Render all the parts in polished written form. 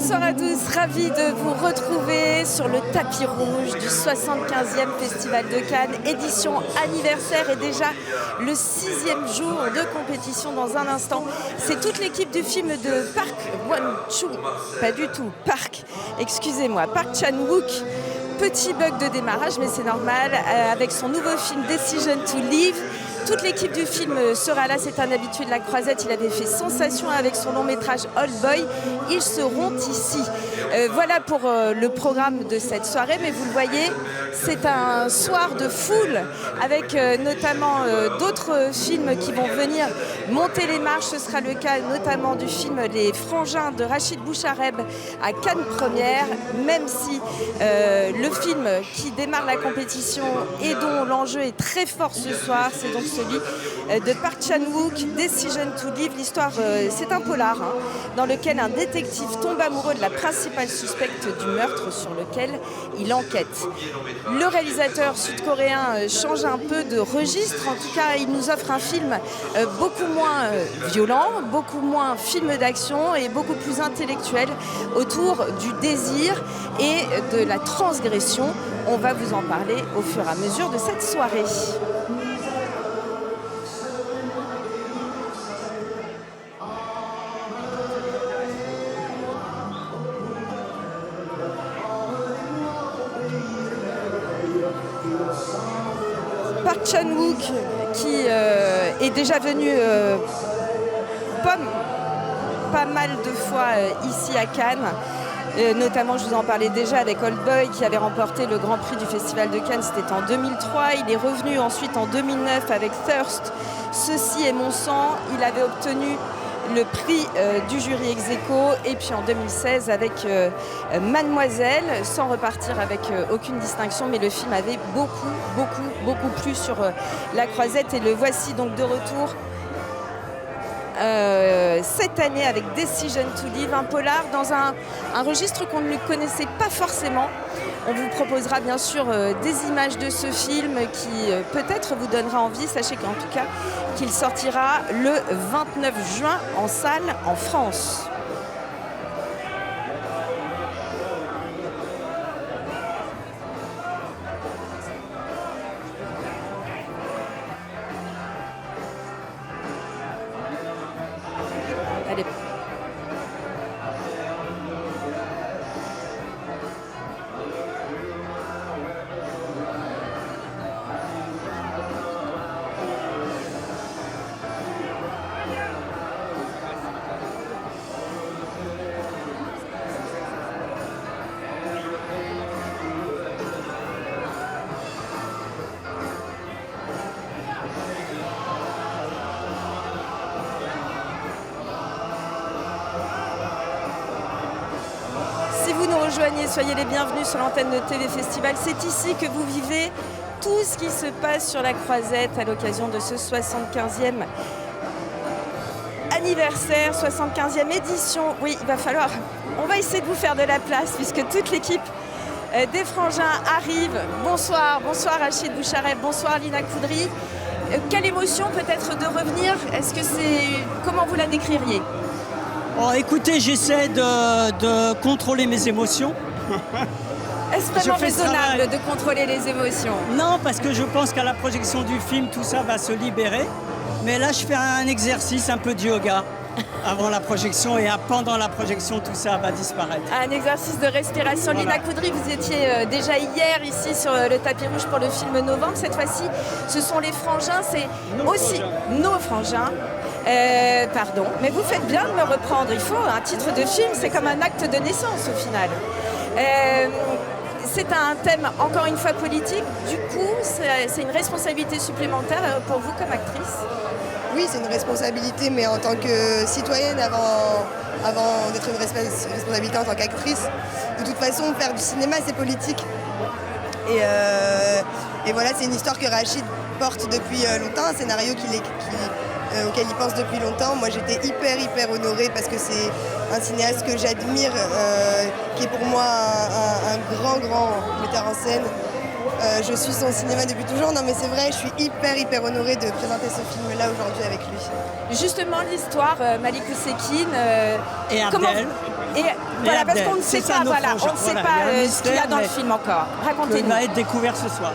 Bonsoir à tous, ravi de vous retrouver sur le tapis rouge du 75e Festival de Cannes, édition anniversaire et déjà le 6e jour de compétition dans un instant. C'est toute l'équipe du film de Park Won-chul, pas du tout, excusez-moi, Park Chan-wook. Petit bug de démarrage, mais c'est normal, avec son nouveau film Decision to Live. Toute l'équipe du film sera là, c'est un habitué de la Croisette, il avait fait sensation avec son long métrage Old Boy, ils seront ici. Voilà pour le programme de cette soirée, mais vous le voyez, c'est un soir de foule avec notamment d'autres films qui vont venir monter les marches. Ce sera le cas notamment du film Les Frangins de Rachid Bouchareb à Cannes Première, même si le film qui démarre la compétition et dont l'enjeu est très fort ce soir, c'est donc celui de Park Chan-wook, Decision to Live. L'histoire, c'est un polar dans lequel un détective tombe amoureux de la principale suspecte du meurtre sur lequel il enquête. Le réalisateur sud-coréen change un peu de registre, en tout cas il nous offre un film beaucoup moins violent, beaucoup moins film d'action et beaucoup plus intellectuel autour du désir et de la transgression. On va vous en parler au fur et à mesure de cette soirée. Park Chan-wook qui est déjà venu pas mal de fois ici à Cannes. Notamment, je vous en parlais déjà avec Old Boy qui avait remporté le Grand Prix du Festival de Cannes, c'était en 2003. Il est revenu ensuite en 2009 avec Thirst, Ceci est mon sang. Il avait obtenu le prix du jury ex-aequo et puis en 2016 avec Mademoiselle, sans repartir avec aucune distinction, mais le film avait beaucoup plu sur la Croisette et le voici donc de retour cette année avec Decision to Live, un polar dans un registre qu'on ne connaissait pas forcément. On vous proposera bien sûr des images de ce film qui peut-être vous donnera envie. Sachez qu'en tout cas qu'il sortira le 29 juin en salle en France. Allez. Si vous nous rejoignez, soyez les bienvenus sur l'antenne de TV Festival. C'est ici que vous vivez tout ce qui se passe sur la Croisette à l'occasion de ce 75e anniversaire, 75e édition. Oui, il va falloir... On va essayer de vous faire de la place puisque toute l'équipe des Frangins arrive. Bonsoir Rachid Bouchareb, bonsoir Lina Coudry. Quelle émotion peut-être de revenir? Est-ce que c'est... Comment vous la décririez? Oh, écoutez, j'essaie de contrôler mes émotions. Est-ce vraiment raisonnable de contrôler les émotions? Non, parce que je pense qu'à la projection du film, tout ça va se libérer. Mais là, je fais un exercice, un peu de yoga, avant la projection. Et pendant la projection, tout ça va disparaître. Un exercice de respiration. Voilà. Lina Coudry, vous étiez déjà hier ici sur le tapis rouge pour le film Novembre. Cette fois-ci, ce sont les Frangins. C'est aussi nos Frangins. Pardon, mais vous faites bien de me reprendre. Il faut un titre de film, c'est comme un acte de naissance au final. C'est un thème encore une fois politique. Du coup, c'est une responsabilité supplémentaire pour vous comme actrice. Oui, c'est une responsabilité, mais en tant que citoyenne, avant d'être une responsabilité en tant qu'actrice, de toute façon, faire du cinéma, c'est politique. Et voilà, c'est une histoire que Rachid porte depuis longtemps, un scénario auquel il pense depuis longtemps. Moi, j'étais hyper honorée parce que c'est un cinéaste que j'admire, qui est pour moi un grand metteur en scène. Je suis son cinéma depuis toujours. Non mais c'est vrai, je suis hyper honorée de présenter ce film-là aujourd'hui avec lui. Justement, l'histoire, Malik Oussekine Et Abdel. Voilà, parce Abdel. qu'on ne sait C'est pas, ça, nos voilà, franges. on ne sait Voilà, pas il y a un ce qu'il y a mystère, dans le mais film encore. Il Racontez-nous. va être découvert ce soir.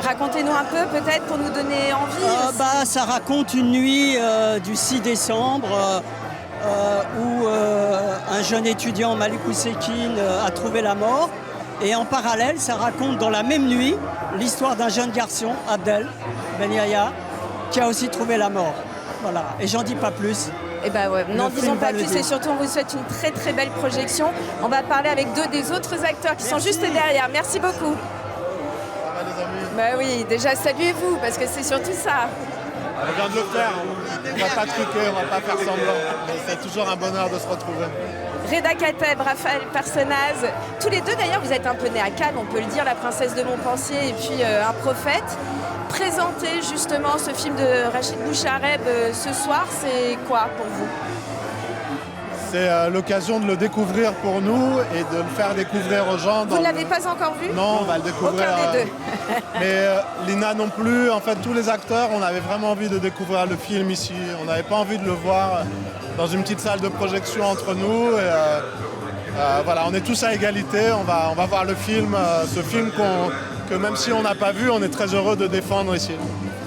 Racontez-nous un peu, peut-être, pour nous donner envie. Ça raconte une nuit du 6 décembre où un jeune étudiant, Malik Oussekine, a trouvé la mort. Et en parallèle, ça raconte dans la même nuit l'histoire d'un jeune garçon, Abdel Ben Yahya, qui a aussi trouvé la mort. Voilà. Et j'en dis pas plus. Eh ben ouais, n'en Le disons film pas va le plus dire. et surtout on vous souhaite une très belle projection. On va parler avec deux des autres acteurs qui sont juste derrière. Merci beaucoup. Ça va les amis? Bah oui, déjà saluez-vous parce que c'est surtout ça. On vient de le faire, on va pas truquer, on va pas faire semblant. Mais c'est toujours un bonheur de se retrouver. Reda Kateb, Raphaël Personnaz, tous les deux d'ailleurs vous êtes un peu nés à Cannes, on peut le dire, la princesse de Montpensier et puis un prophète. Présenter justement ce film de Rachid Bouchareb ce soir, c'est quoi pour vous? C'est l'occasion de le découvrir pour nous et de le faire découvrir aux gens. Vous ne l'avez pas encore vu? Non, on va le découvrir. Aucun des deux. Mais Lina non plus. En fait, tous les acteurs, on avait vraiment envie de découvrir le film ici. On n'avait pas envie de le voir dans une petite salle de projection entre nous. Et, voilà, on est tous à égalité. On va voir le film, ce film que même si on n'a pas vu, on est très heureux de défendre ici.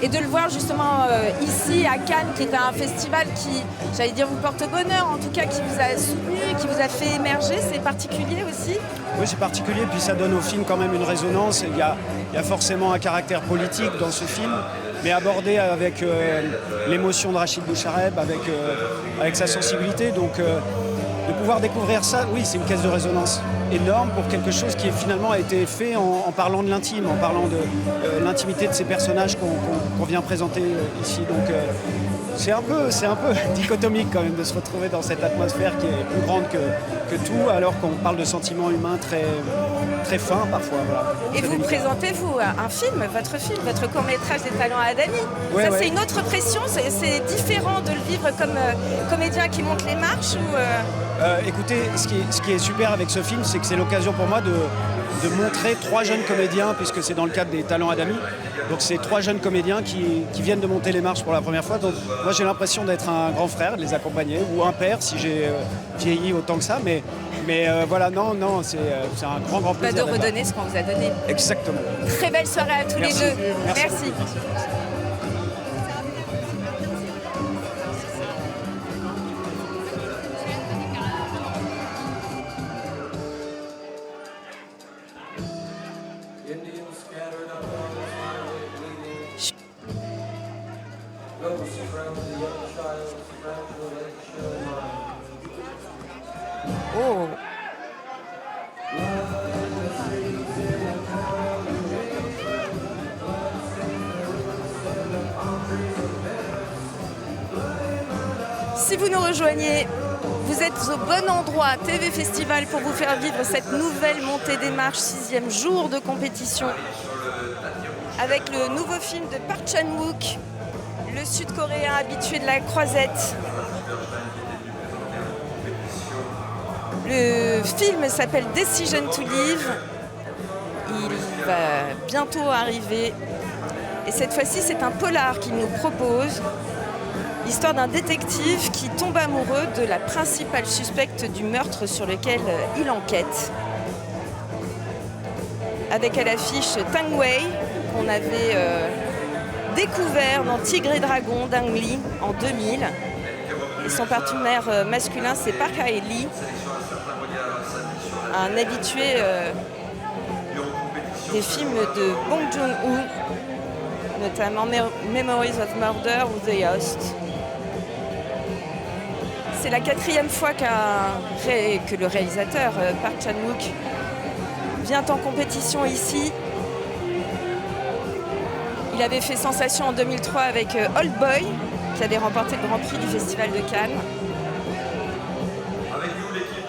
Et de le voir justement ici à Cannes, qui est un festival qui, j'allais dire, vous porte bonheur, en tout cas qui vous a soutenu, qui vous a fait émerger, c'est particulier aussi? Oui, c'est particulier, puis ça donne au film quand même une résonance. Il y a forcément un caractère politique dans ce film, mais abordé avec l'émotion de Rachid Bouchareb, avec sa sensibilité. Donc de pouvoir découvrir ça, oui, c'est une caisse de résonance énorme pour quelque chose qui finalement a été fait en parlant de l'intime, en parlant de l'intimité de ces personnages qu'on vient présenter ici. Donc c'est un peu dichotomique quand même de se retrouver dans cette atmosphère qui est plus grande que tout, alors qu'on parle de sentiments humains très fins parfois. Voilà. Et vous présentez, vous, un film, votre court-métrage des talents à Adami. Ouais, ça, ouais. c'est une autre pression, c'est différent de le vivre comme comédien qui monte les marches ou Écoutez, ce qui est super avec ce film, c'est que c'est l'occasion pour moi de montrer trois jeunes comédiens, puisque c'est dans le cadre des talents Adami. Donc c'est trois jeunes comédiens qui viennent de monter les marches pour la première fois. Donc moi j'ai l'impression d'être un grand frère, de les accompagner, ou un père si j'ai vieilli autant que ça. Mais voilà, non, c'est un grand pas plaisir. de redonner ce qu'on vous a donné. Exactement. Très belle soirée à tous Merci. les deux. Merci. Indians scattered along the highway bleeding. Ghosts from the young child's fragile mind. Oh. Si vous nous rejoignez, vous êtes au bon endroit, TV Festival, pour vous faire vivre cette nouvelle montée des marches, 6e jour de compétition, avec le nouveau film de Park Chan-wook, le Sud-Coréen habitué de la croisette. Le film s'appelle Decision to Live. Il va bientôt arriver. Et cette fois-ci, c'est un polar qu'il nous propose. L'histoire d'un détective qui tombe amoureux de la principale suspecte du meurtre sur lequel il enquête. Avec à l'affiche Tang Wei, qu'on avait découvert dans Tigre et Dragon d'Ang Lee en 2000. Et son partenaire masculin, c'est Park Hae-lee, un habitué des films de Bong Joon-ho, notamment Memories of Murder ou The Host. C'est la 4e fois que le réalisateur Park Chan-wook vient en compétition ici. Il avait fait sensation en 2003 avec Old Boy, qui avait remporté le Grand Prix du Festival de Cannes.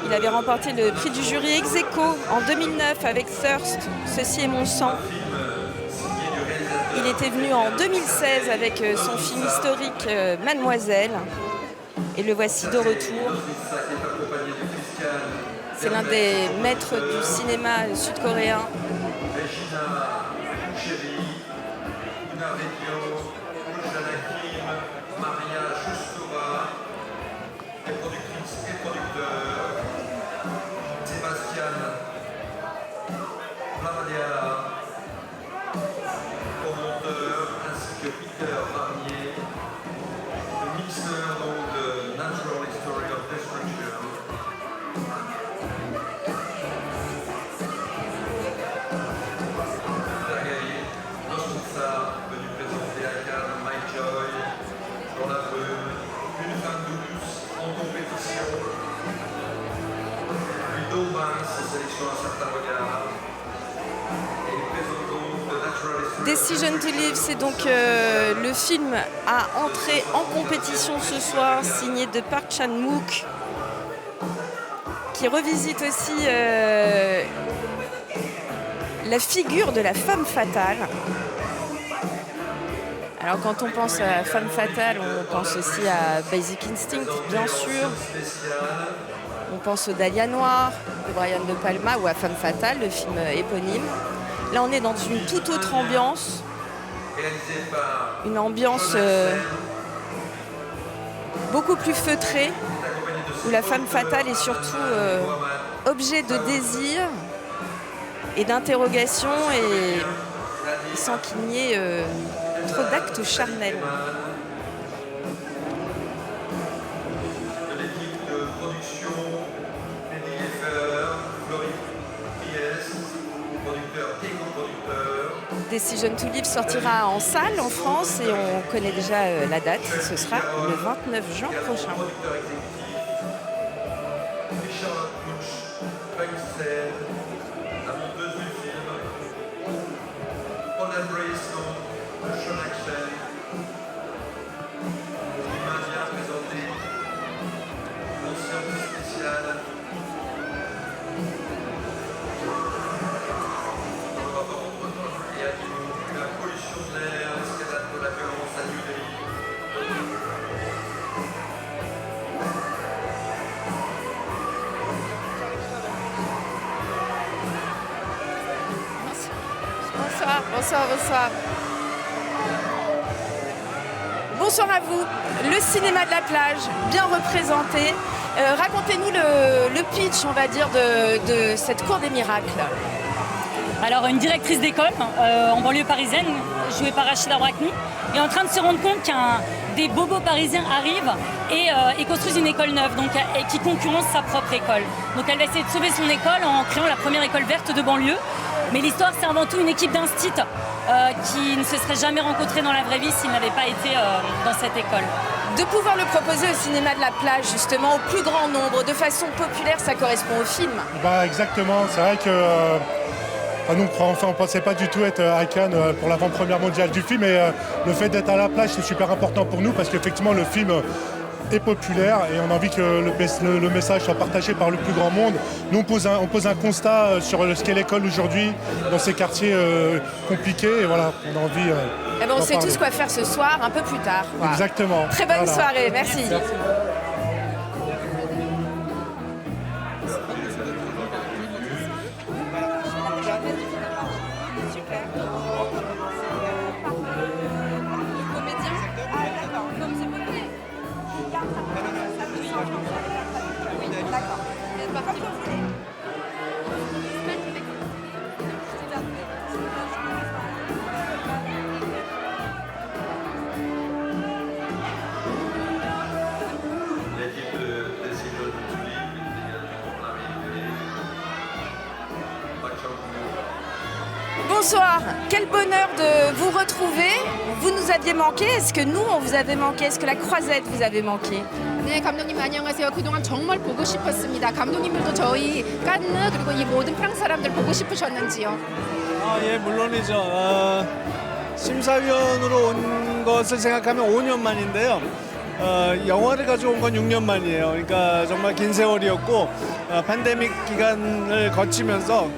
Il avait remporté le prix du jury ex aequo en 2009 avec Thirst, Ceci est mon sang. Il était venu en 2016 avec son film historique Mademoiselle. Et le voici de retour. C'est l'un des maîtres du cinéma sud-coréen. Decision to Live, c'est donc le film à entrer en compétition ce soir, signé de Park Chan-wook, qui revisite aussi la figure de la femme fatale. Alors quand on pense à femme fatale, on pense aussi à Basic Instinct, bien sûr. On pense au Dahlia Noir de Brian De Palma ou à Femme fatale, le film éponyme. Là, on est dans une toute autre ambiance, une ambiance beaucoup plus feutrée, où la femme fatale est surtout objet de désir et d'interrogation, et sans qu'il n'y ait trop d'actes charnels. Decision to Live sortira en salle en France et on connaît déjà la date, ce sera le 29 juin prochain. Bonsoir. Bonsoir à vous. Le cinéma de la plage, bien représenté. Racontez-nous le pitch, on va dire, de cette cour des miracles. Alors, une directrice d'école en banlieue parisienne, jouée par Rachida Brakni, est en train de se rendre compte des bobos parisiens arrivent et construisent une école neuve, donc, et qui concurrence sa propre école. Donc elle va essayer de sauver son école en créant la première école verte de banlieue. Mais l'histoire, c'est avant tout une équipe d'instit qui ne se serait jamais rencontrée dans la vraie vie s'ils n'avaient pas été dans cette école. De pouvoir le proposer au cinéma de la plage, justement, au plus grand nombre, de façon populaire, ça correspond au film. Exactement, c'est vrai que nous, on ne pensait pas du tout être à Cannes pour l'avant-première mondiale du film, et le fait d'être à la plage, c'est super important pour nous parce qu'effectivement, le film est populaire et on a envie que le message soit partagé par le plus grand monde. Nous, on pose un constat sur ce qu'est l'école aujourd'hui dans ces quartiers compliqués, et voilà, on a envie... on sait tous quoi faire ce soir, un peu plus tard. Quoi. Exactement. Très bonne soirée, merci. Bonsoir, quel bonheur de vous retrouver. Vous nous aviez manqué. Est-ce que nous, on vous avait manqué? Est-ce que la croisette vous avait manqué? 네, 감독님 안녕하세요. 그동안 정말 보고 싶었습니다. 감독님들도 저희 깐느 그리고 이 모든 프랑스 사람들 보고 싶으셨는지요? 예, 물론이죠. 심사위원으로 온 것을 생각하면 5년 만인데요. 영화를 가져온 건 6년 만이에요. 그러니까 정말 긴 세월이었고 팬데믹 기간을 거치면서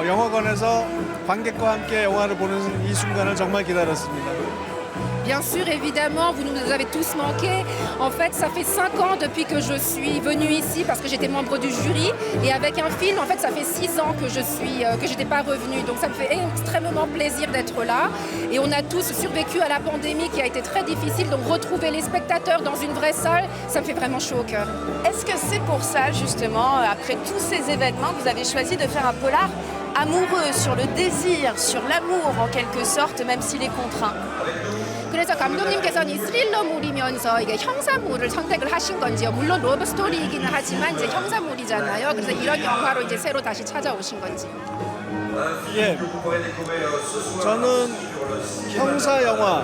영화관에서 관객과 함께 영화를 보는 이 순간을 정말 기다렸습니다. Bien sûr, évidemment, vous nous avez tous manqué. En fait, ça fait 5 ans depuis que je suis venue ici parce que j'étais membre du jury. Et avec un film, en fait, ça fait 6 ans que j'étais pas revenue. Donc ça me fait extrêmement plaisir d'être là. Et on a tous survécu à la pandémie qui a été très difficile. Donc retrouver les spectateurs dans une vraie salle, ça me fait vraiment chaud au cœur. Est-ce que c'est pour ça, justement, après tous ces événements, que vous avez choisi de faire un polar amoureux sur le désir, sur l'amour en quelque sorte, même s'il est contraint? 그래서 감독님께서는 이 스릴러물이면서 이게 형사물을 선택을 하신 건지요? 물론 러브 스토리이기는 하지만 이제 형사물이잖아요. 그래서 이런 영화로 이제 새로 다시 찾아오신 건지요? 예, 저는 형사 영화,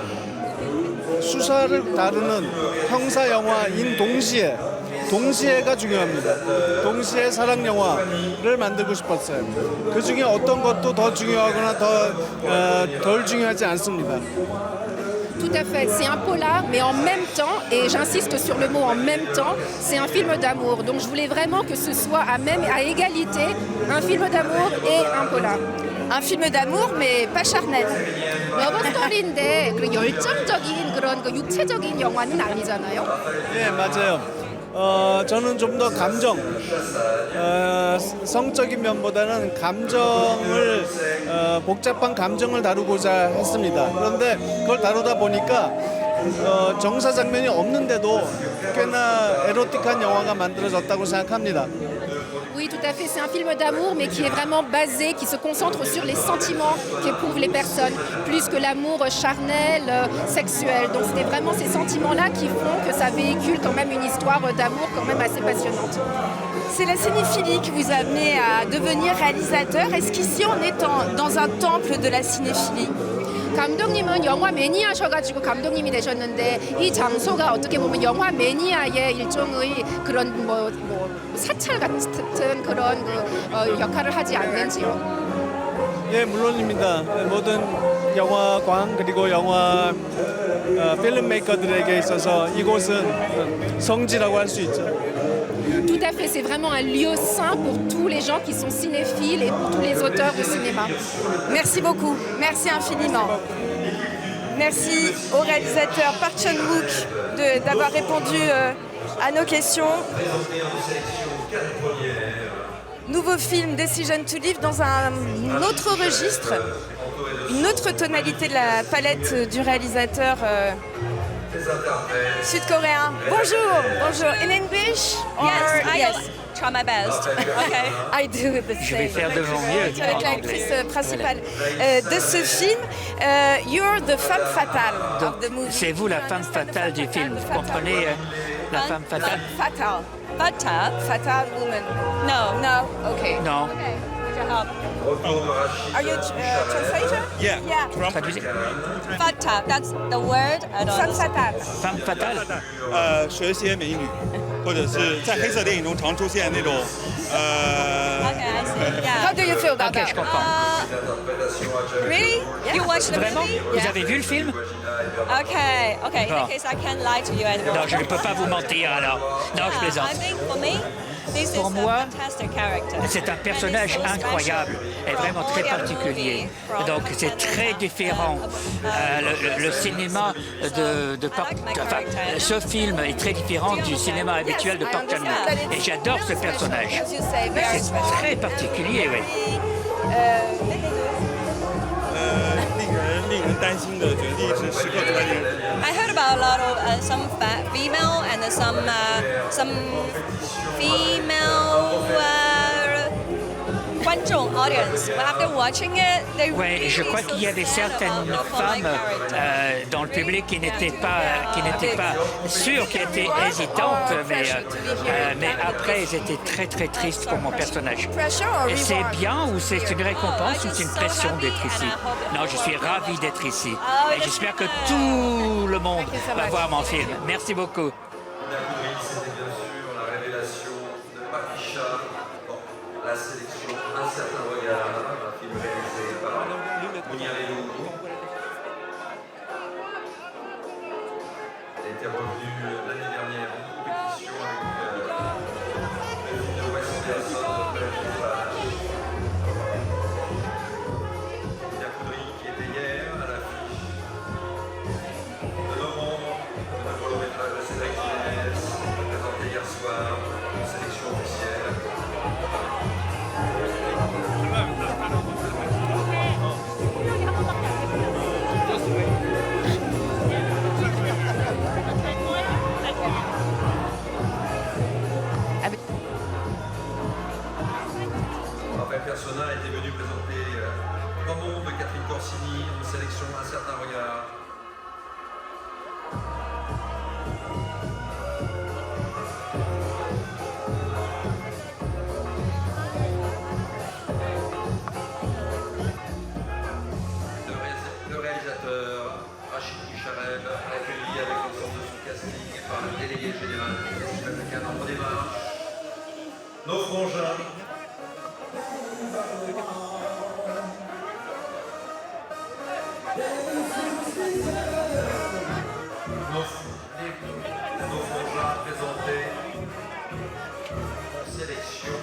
수사를 다루는 형사 영화인 동시에 동시에가 중요합니다. 동시에 사랑 영화를 만들고 싶었어요. 그 중에 어떤 것도 더 중요하거나 덜 중요하지 않습니다. Tout à fait, c'est un polar, mais en même temps, et j'insiste sur le mot en même temps, c'est un film d'amour. Donc je voulais vraiment que ce soit à égalité un film d'amour et un polar. Un film d'amour, mais pas charnel. 러브스토리인데 그 열정적인 그런 그 육체적인 영화는 아니잖아요. 네, 맞아요. 저는 좀 더 감정, 성적인 면보다는 감정을 복잡한 감정을 다루고자 했습니다. 그런데 그걸 다루다 보니까 정사 장면이 없는데도 꽤나 에로틱한 영화가 만들어졌다고 생각합니다. Oui, tout à fait. C'est un film d'amour, mais qui est vraiment basé, qui se concentre sur les sentiments qu'éprouvent les personnes, plus que l'amour charnel, sexuel. Donc c'était vraiment ces sentiments-là qui font que ça véhicule quand même une histoire d'amour quand même assez passionnante. C'est la cinéphilie qui vous a amené à devenir réalisateur. Est-ce qu'ici on est dans un temple de la cinéphilie? 감독님은 영화 매니아셔가지고 감독님이 되셨는데 이 장소가 어떻게 보면 영화 매니아의 일종의 그런 뭐 사찰 같은 그런 역할을 하지 않는지요? 예, 물론입니다. 모든 영화관 그리고 영화 필름메이커들에게 있어서 이곳은 성지라고 할 수 있죠. Tout à fait, c'est vraiment un lieu saint pour tous les gens qui sont cinéphiles et pour tous les auteurs de cinéma. Merci beaucoup, merci infiniment. Merci au réalisateur Park Chan-wook d'avoir répondu à nos questions. Nouveau film Decision to Live dans un autre registre, une autre tonalité de la palette du réalisateur sud-coréen. Bonjour. In English? Yes, try my best. Okay. I do the same. Je vais faire de mon mieux. Avec l'actrice principale de ce film. You're the femme fatale of the movie. C'est vous la femme fatale du film. Vous comprenez la femme fatale? Fatal woman. No. Okay. Non. Okay. Are you a translator? Yeah. Traduisez. Fata, that's the word. I don't Femme know. fatale. Femme fatale. 蛇蝎美女，或者是在黑色电影中常出现那种 Okay, I see. Yeah. How do you feel about Ok, je that? comprends. Really? You watched the Vraiment? movie? Vous avez vu le film? Okay. In Bon. that case, I can't lie to you anymore. Non, je ne peux pas vous mentir alors. Non, je I plaisante. think for me, this Pour is moi, a fantastic character. C'est un personnage And it's so incroyable et special vraiment from très all the particulier. movie, from Donc c'est très différent. Le cinéma de Park, enfin, ce film est très différent du cinéma habituel de Park Chan-wook. Et j'adore ce personnage. C'est très particulier, oui. 令人担心的决定是时刻都在令人。 I heard about a lot of some female and some female 观众 audience. But after watching it, they Oui, really je crois qu'il y avait so sad certaines about the femmes character. dans le public qui n'étaient pas sûres, qui étaient hésitantes, mais après elles étaient très très tristes pour mon personnage. Et c'est bien ou c'est une récompense ou c'est une pression d'être ici? Non, je suis ravi d'être ici. Et j'espère que tout le monde va voir mon film. Merci beaucoup. La sélection Un certain regard, un film réalisé par Monia Leloup. Elle était revenue l'année dernière en compétition avec le film de Wes Anderson, The Flash of Flash. Pierre Coudry qui était hier à l'affiche de novembre de notre court-métrage de Cédric Jiménez, présenté hier soir en sélection officielle. délégué général du Festival de Cannes, on démarre. Nos frangins. Nos frangins présentés en sélection.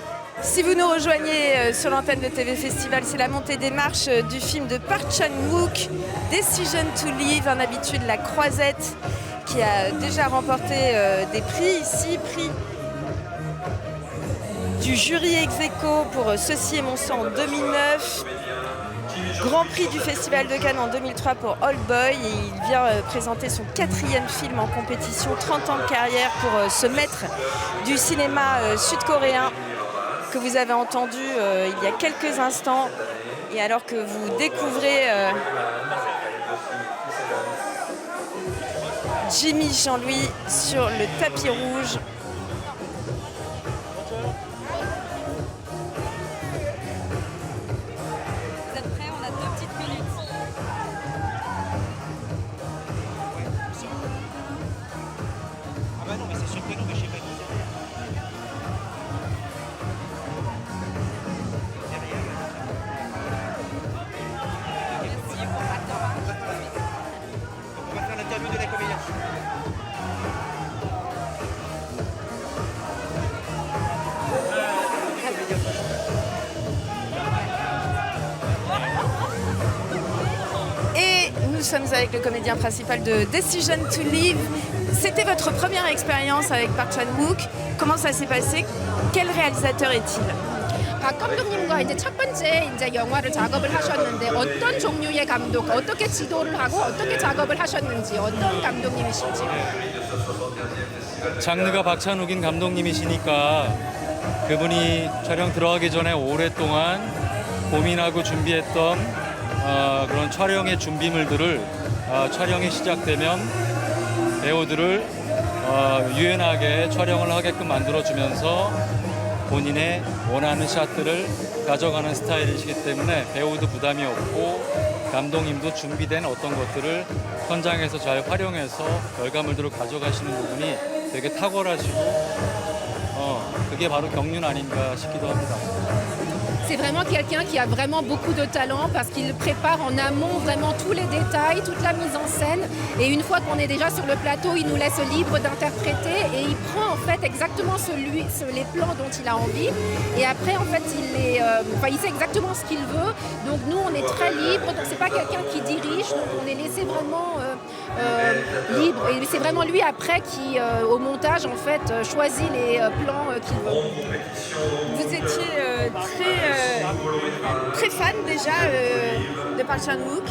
Si vous nous rejoignez sur l'antenne de TV Festival, c'est la montée des marches du film de Park Chan-wook, Decision to Live, un habitué de la Croisette, qui a déjà remporté des prix ici, prix du jury ex-aequo pour Ceci est mon sang en 2009, Grand Prix du Festival de Cannes en 2003 pour Old Boy, et il vient présenter son 4e film en compétition, 30 ans de carrière pour ce maître du cinéma sud-coréen que vous avez entendu il y a quelques instants, et alors que vous découvrez Jimmy Jean-Louis sur le tapis rouge. Vous êtes prêts? On a 2 petites minutes. Ah bah non, mais c'est sûr que non, mais je sais pas. On va faire l'interview de la comédienne. Et nous sommes avec le comédien principal de Decision to Live. C'était votre première expérience avec Park Chan-wook. Comment ça s'est passé? Quel réalisateur est-il? 박 감독님과 이제 첫 번째 이제 영화를 작업을 하셨는데 어떤 종류의 감독, 어떻게 지도를 하고 어떻게 작업을 하셨는지, 어떤 감독님이신지. 장르가 박찬욱인 감독님이시니까 그분이 촬영 들어가기 전에 오랫동안 고민하고 준비했던 그런 촬영의 준비물들을 촬영이 시작되면 배우들을 유연하게 촬영을 하게끔 만들어주면서 본인의 원하는 샷들을 가져가는 스타일이시기 때문에 배우도 부담이 없고 감독님도 준비된 어떤 것들을 현장에서 잘 활용해서 결과물들을 가져가시는 부분이 되게 탁월하시고 그게 바로 경륜 아닌가 싶기도 합니다. C'est vraiment quelqu'un qui a vraiment beaucoup de talent parce qu'il prépare en amont vraiment tous les détails, toute la mise en scène. Et une fois qu'on est déjà sur le plateau, il nous laisse libre d'interpréter et il prend en fait exactement les plans dont il a envie. Et après, en fait, il sait exactement ce qu'il veut. Donc nous, on est très libre. Donc c'est pas quelqu'un qui dirige. Donc on est laissé vraiment libre. Et c'est vraiment lui après qui, au montage, en fait, choisit les plans qu'il veut. Vous étiez très fan déjà de Park Chan-wook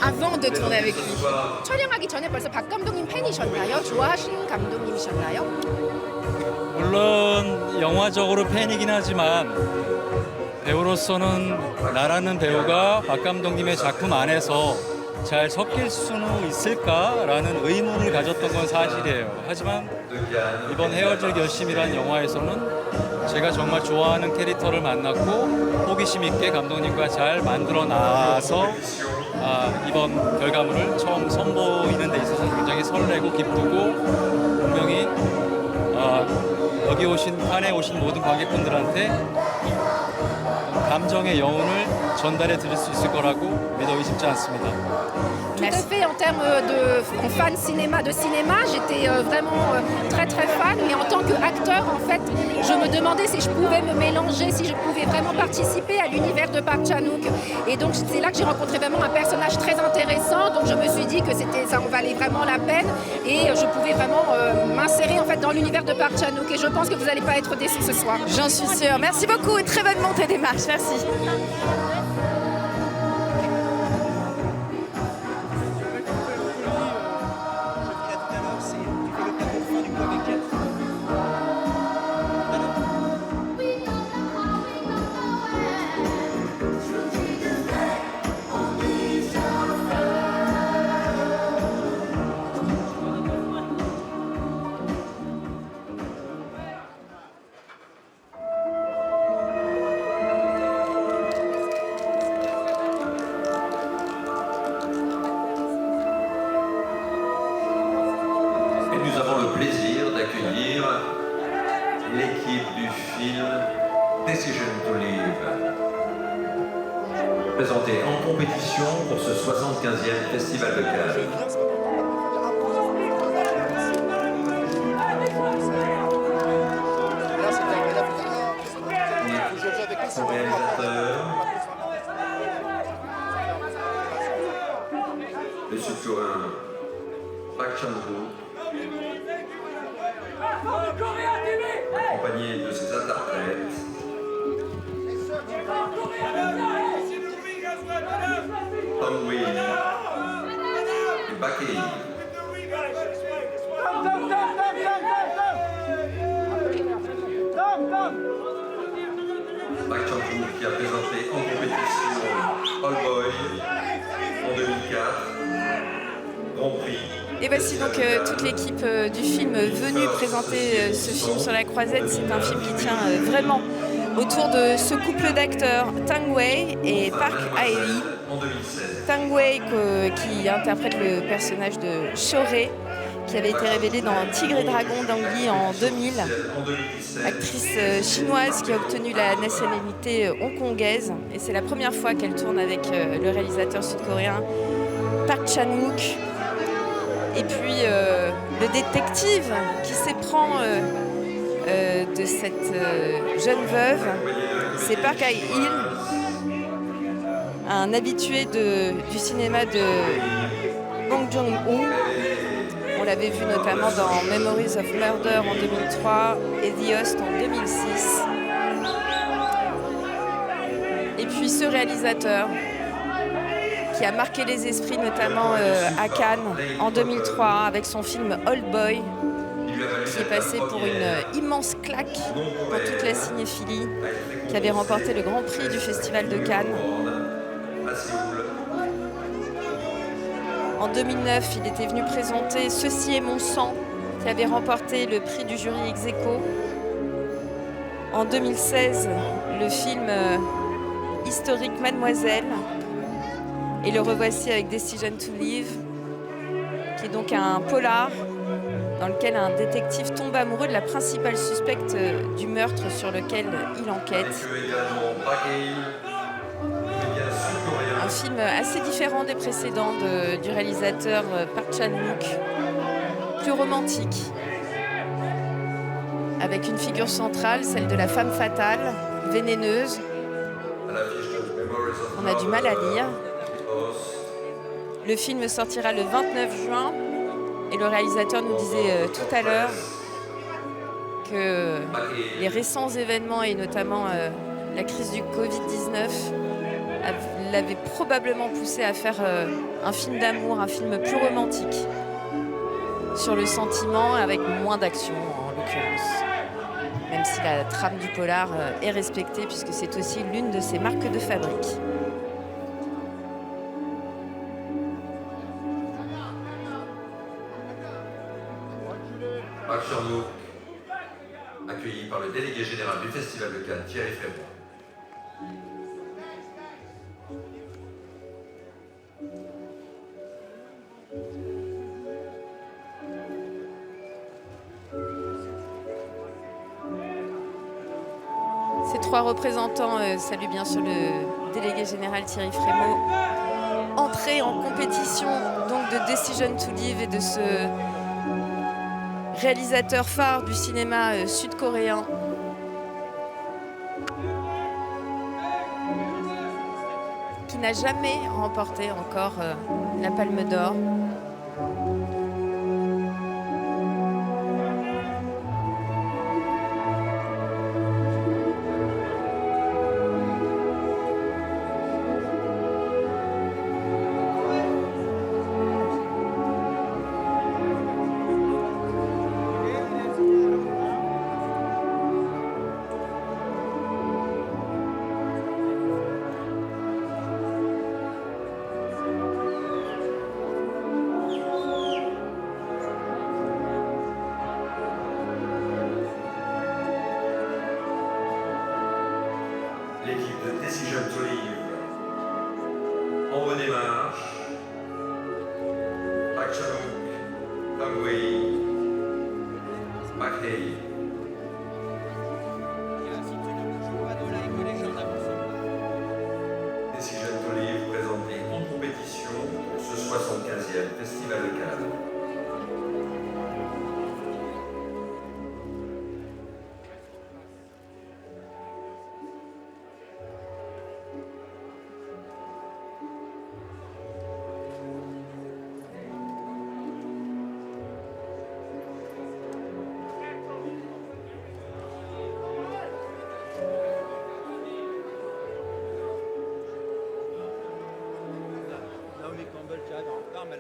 avant de tourner avec lui. 촬영하기 전에 벌써 박 감독님 팬이셨나요? 좋아하시는 감독님이셨나요? 물론 영화적으로 팬이긴 하지만 배우로서는 나라는 배우가 박 감독님의 작품 안에서 잘 섞일 수는 있을까라는 의문을 가졌던 건 사실이에요. 하지만 이번 헤어질 결심이란 영화에서는 제가 정말 좋아하는 캐릭터를 만났고 호기심 있게 감독님과 잘 만들어 나와서 이번 결과물을 처음 선보이는 데 있어서 굉장히 설레고 기쁘고 분명히 여기 칸에 오신 모든 관객분들한테 감정의 여운을 전달해 드릴 수 있을 거라고 믿어 의심치 않습니다. Tout à fait, en termes de fan de cinéma, j'étais vraiment très très fan, mais en tant qu'acteur, en fait, je me demandais si je pouvais me mélanger, si je pouvais vraiment participer à l'univers de Park Chan-wook. Et donc c'est là que j'ai rencontré vraiment un personnage très intéressant, donc je me suis dit que ça en valait vraiment la peine et je pouvais vraiment m'insérer en fait dans l'univers de Park Chan-wook. Et je pense que vous n'allez pas être déçus ce soir. J'en suis sûre. Merci beaucoup et très bonne montée des marches. Merci. film Decision to Live, présenté en compétition pour ce 75e Festival de Cannes. Son réalisateur, le sud-coréen Park Chan-wook, accompagné de ses interprètes, Tom Wee et Park Hae-il. Park Chan-wook qui a présenté en compétition All Boy en 2004, Grand Prix. Et voici donc toute l'équipe du film venue présenter ce film sur la croisette. C'est un film qui tient vraiment autour de ce couple d'acteurs, Tang Wei et Park Hae-il. Tang Wei qui interprète le personnage de Shorei, qui avait été révélée dans Tigre et Dragon d'Ang Lee en 2000. Actrice chinoise qui a obtenu la nationalité hongkongaise. Et c'est la première fois qu'elle tourne avec le réalisateur sud-coréen Park Chan-wook. Et puis le détective qui s'éprend de cette jeune veuve, c'est Park Hae-il, un habitué du cinéma de Bong Joon-ho. On l'avait vu notamment dans Memories of Murder en 2003 et The Host en 2006. Et puis ce réalisateur qui a marqué les esprits notamment à Cannes en 2003 avec son film Old Boy, qui est passé pour une immense claque pour toute la cinéphilie, qui avait remporté le Grand Prix du Festival de Cannes. En 2009, il était venu présenter Ceci est mon sang, qui avait remporté le prix du jury ex aequo. En 2016, le film historique Mademoiselle. Et le revoici avec Decision to Live, qui est donc un polar dans lequel un détective tombe amoureux de la principale suspecte du meurtre sur lequel il enquête. Un film assez différent des précédents du réalisateur Park Chan-wook, plus romantique, avec une figure centrale, celle de la femme fatale, vénéneuse. On a du mal à lire. Le film sortira le 29 juin et le réalisateur nous disait tout à l'heure que les récents événements et notamment la crise du Covid-19 l'avaient probablement poussé à faire un film d'amour, un film plus romantique sur le sentiment avec moins d'action en l'occurrence. Même si la trame du polar est respectée puisque c'est aussi l'une de ses marques de fabrique. Park Chan-wook, accueilli par le délégué général du Festival de Cannes, Thierry Frémaux. Ces trois représentants saluent bien sûr le délégué général Thierry Frémaux. Entrée en compétition donc de Decision to Live et de ce réalisateur phare du cinéma sud-coréen. Qui n'a jamais remporté encore la Palme d'Or. L'équipe de Decision to Live en redémarche. Park Chan-wook, Tang Wei, Park Hae-il.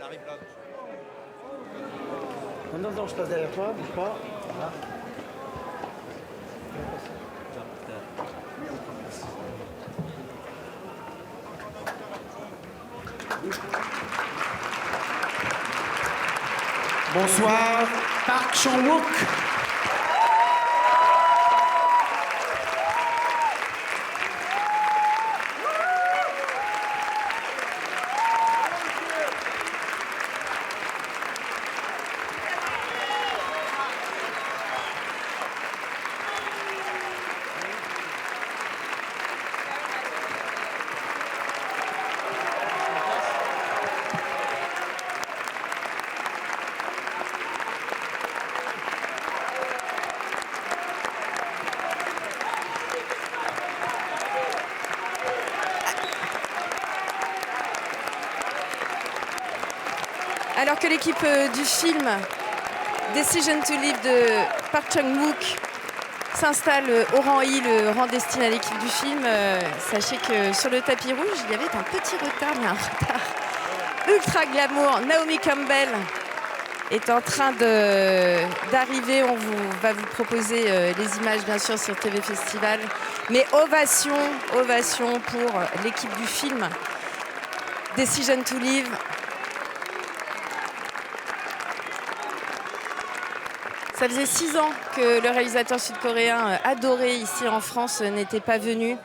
arrive là. Non, je passe derrière toi, bouge pas. Voilà. Bonsoir, Park Chan-wook. Alors que l'équipe du film Decision to Live de Park Chan-wook s'installe au rang I, le rang destiné à l'équipe du film, sachez que sur le tapis rouge, il y avait un petit retard, mais un retard ultra glamour. Naomi Campbell est en train d'arriver. On va vous proposer les images, bien sûr, sur TV Festival. Mais ovation pour l'équipe du film Decision to Live. Ça faisait 6 ans que le réalisateur sud-coréen adoré ici en France n'était pas venu.